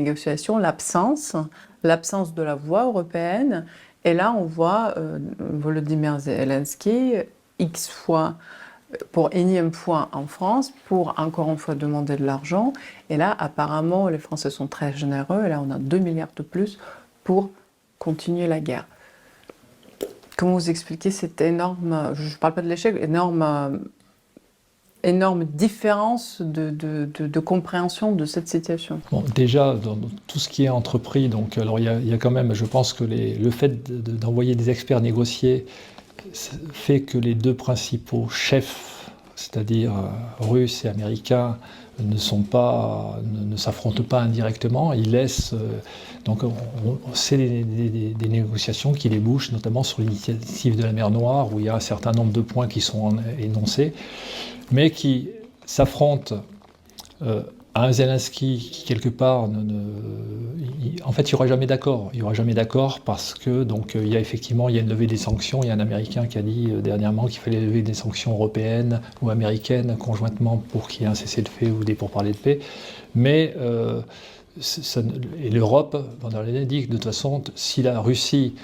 négociations, l'absence de la voix européenne. Et là, on voit Volodymyr Zelensky X fois, pour énième fois en France, pour encore une fois demander de l'argent. Et là, apparemment, les Français sont très généreux. Et là, on a 2 milliards de plus pour continuer la guerre. Comment vous expliquez cette énorme, je ne parle pas de l'échec, énorme différence de compréhension de cette situation? Bon, déjà, dans tout ce qui est entrepris, donc, alors il y a quand même, je pense que le fait d'envoyer des experts négocier fait que les deux principaux chefs, c'est-à-dire russes et américains, ne s'affrontent pas indirectement. Ils laissent, donc c'est des négociations qui débouchent notamment sur l'initiative de la mer Noire, où il y a un certain nombre de points qui sont énoncés, mais qui s'affrontent à un Zelensky qui, quelque part, en fait, il n'y aura jamais d'accord. Il n'y aura jamais d'accord parce que, donc, il y a effectivement une levée des sanctions. Il y a un Américain qui a dit dernièrement qu'il fallait lever des sanctions européennes ou américaines conjointement pour qu'il y ait un cessez-le-feu ou des pourparlers de paix. Mais, et l'Europe, Von der Leyen dit que de toute façon, si la Russie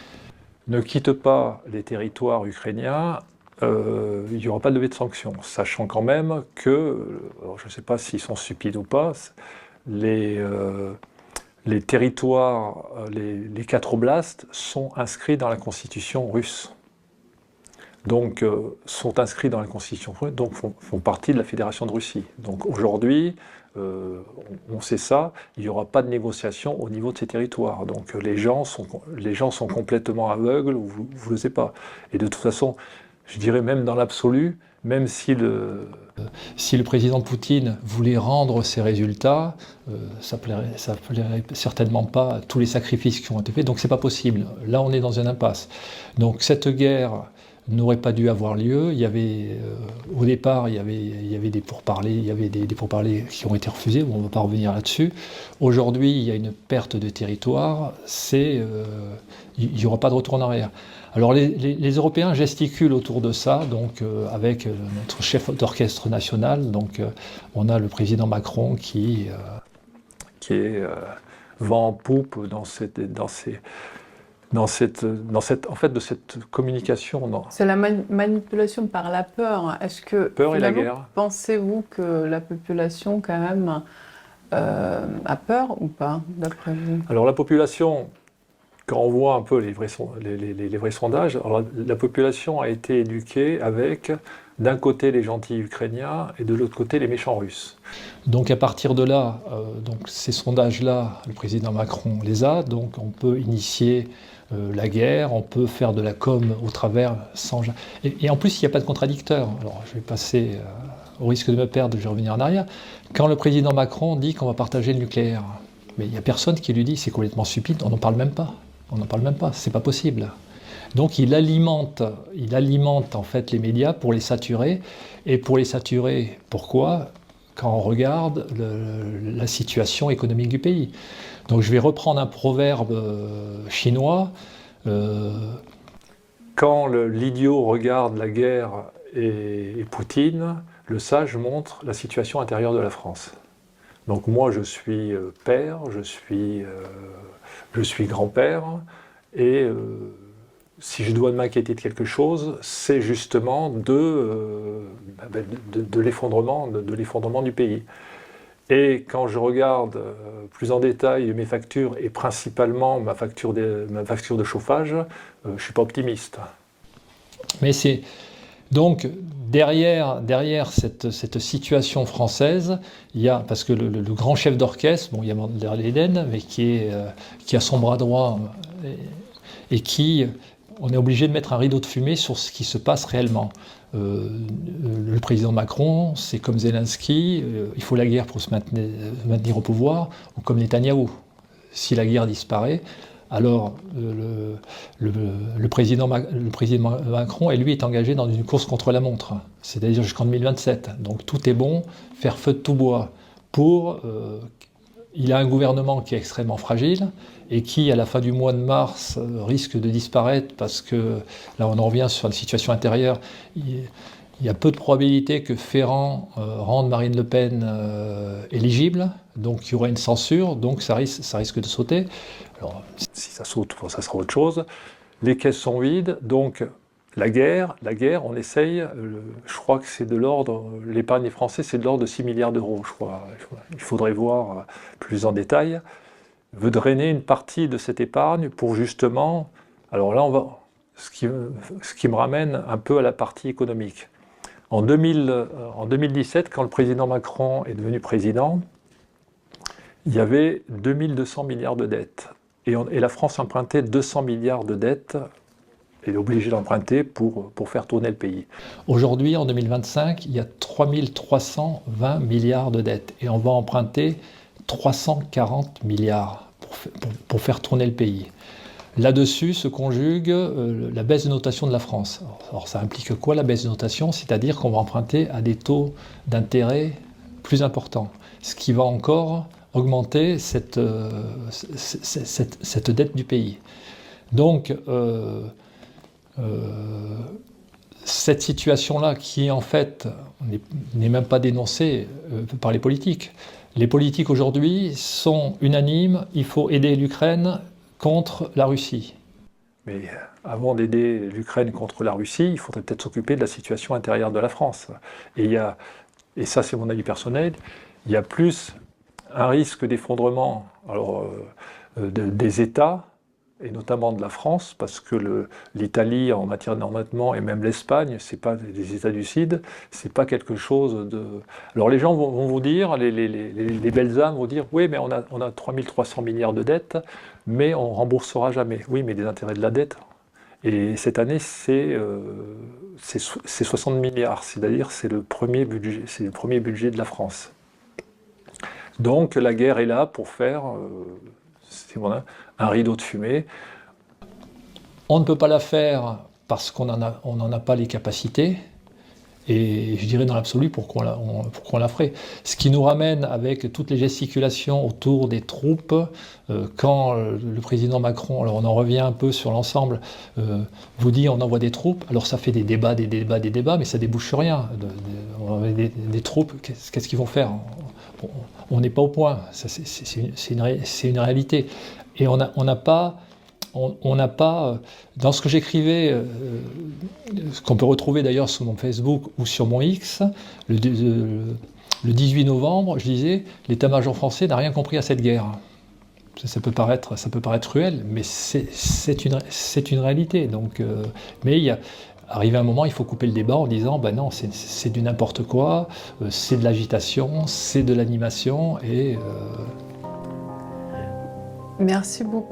ne quitte pas les territoires ukrainiens, il n'y aura pas de levée de sanctions, sachant quand même que, alors je ne sais pas s'ils sont stupides ou pas, les territoires, les 4 oblasts sont inscrits dans la constitution russe. Donc, sont inscrits dans la constitution russe, donc font partie de la Fédération de Russie. Donc aujourd'hui, on sait ça, il n'y aura pas de négociation au niveau de ces territoires. Donc les gens sont complètement aveugles, vous ne le savez pas. Et de toute façon, je dirais même dans l'absolu, même si le président Poutine voulait rendre ses résultats, ça plairait certainement pas à tous les sacrifices qui ont été faits, donc c'est pas possible. Là, on est dans une impasse. Donc cette guerre n'aurait pas dû avoir lieu. Il y avait, au départ, il y avait des pourparlers qui ont été refusés. Bon, on ne va pas revenir là-dessus. Aujourd'hui, il y a une perte de territoire. Il n'y aura pas de retour en arrière. Alors les Européens gesticulent autour de ça, donc avec notre chef d'orchestre national. Donc on a le président Macron qui est vent en poupe dans cette communication. Non. C'est la manipulation par la peur. Est-ce que, peur et la guerre. Pensez-vous que la population, quand même, a peur ou pas, d'après vous? Alors la population, quand on voit un peu les vrais sondages, alors la population a été éduquée avec, d'un côté, les gentils ukrainiens et de l'autre côté, les méchants russes. Donc à partir de là, donc ces sondages-là, le président Macron les a, donc on peut initier la guerre, on peut faire de la com au travers, sans... Et en plus, il n'y a pas de contradicteur. Alors je vais passer, au risque de me perdre, je vais revenir en arrière. Quand le président Macron dit qu'on va partager le nucléaire, mais il n'y a personne qui lui dit c'est complètement stupide, on n'en parle même pas. On n'en parle même pas, c'est pas possible. Donc il alimente en fait les médias pour les saturer. Et pour les saturer, pourquoi ? Quand on regarde la situation économique du pays. Donc je vais reprendre un proverbe chinois. Quand l'idiot regarde la guerre et Poutine, le sage montre la situation intérieure de la France. Donc moi je suis père, je suis grand-père, et si je dois m'inquiéter de quelque chose, c'est justement de l'effondrement du pays. Et quand je regarde plus en détail mes factures, et principalement ma facture de chauffage, je ne suis pas optimiste. Mais c'est... Donc, derrière cette situation française, il y a, parce que le grand chef d'orchestre, bon, il y a Von der Leyen, mais qui a son bras droit, et qui, on est obligé de mettre un rideau de fumée sur ce qui se passe réellement. Le président Macron, c'est comme Zelensky, il faut la guerre pour se maintenir au pouvoir, ou comme Netanyahou. Si la guerre disparaît, alors le président Macron, lui, est engagé dans une course contre la montre, c'est-à-dire jusqu'en 2027. Donc tout est bon, faire feu de tout bois. Il a un gouvernement qui est extrêmement fragile et qui, à la fin du mois de mars, risque de disparaître parce que, là on en revient sur la situation intérieure, il y a peu de probabilité que Ferrand rende Marine Le Pen éligible. donc il y aurait une censure, donc ça risque de sauter. Alors, si ça saute, ça sera autre chose. Les caisses sont vides, donc la guerre, on essaye, je crois que c'est de l'ordre, l'épargne des Français, c'est de l'ordre de 6 milliards d'euros, je crois. Il faudrait voir plus en détail. Veut drainer une partie de cette épargne pour justement, alors là, ce qui me ramène un peu à la partie économique. En 2017, quand le président Macron est devenu président, il y avait 2200 milliards de dettes. Et la France empruntait 200 milliards de dettes. Elle est obligée d'emprunter pour faire tourner le pays. Aujourd'hui, en 2025, il y a 3320 milliards de dettes. Et on va emprunter 340 milliards pour faire tourner le pays. Là-dessus se conjugue la baisse de notation de la France. Alors ça implique quoi la baisse de notation? C'est-à-dire qu'on va emprunter à des taux d'intérêt plus importants, ce qui va encore augmenter cette dette du pays. Donc cette situation-là qui en fait n'est même pas dénoncée par les politiques. Les politiques aujourd'hui sont unanimes, il faut aider l'Ukraine contre la Russie. Mais avant d'aider l'Ukraine contre la Russie, il faudrait peut-être s'occuper de la situation intérieure de la France. Et ça c'est mon avis personnel, il y a plus un risque d'effondrement des États, et notamment de la France, parce que l'Italie en matière d'endettement, et même l'Espagne, c'est pas des États du Sud, c'est pas quelque chose de... Alors les gens vont vous dire, les belles âmes vont dire, oui mais on a 3300 milliards de dettes, mais on remboursera jamais. Oui mais des intérêts de la dette. Et cette année c'est 60 milliards, c'est-à-dire c'est le premier budget de la France. Donc la guerre est là pour faire... un rideau de fumée. On ne peut pas la faire parce qu'on n'en a pas les capacités, et je dirais dans l'absolu pourquoi on la ferait. Ce qui nous ramène avec toutes les gesticulations autour des troupes, quand le président Macron, alors on en revient un peu sur l'ensemble, vous dit on envoie des troupes, alors ça fait des débats, mais ça débouche sur rien. On envoie des troupes, qu'est-ce qu'ils vont faire? On n'est pas au point, c'est une réalité. Et on n'a pas, dans ce que j'écrivais, ce qu'on peut retrouver d'ailleurs sur mon Facebook ou sur mon X, le 18 novembre, je disais, l'état-major français n'a rien compris à cette guerre. Ça peut paraître cruel, mais c'est une réalité. Donc, mais arrivé un moment, il faut couper le débat en disant ben non, c'est du n'importe quoi, c'est de l'agitation, c'est de l'animation et... Merci beaucoup.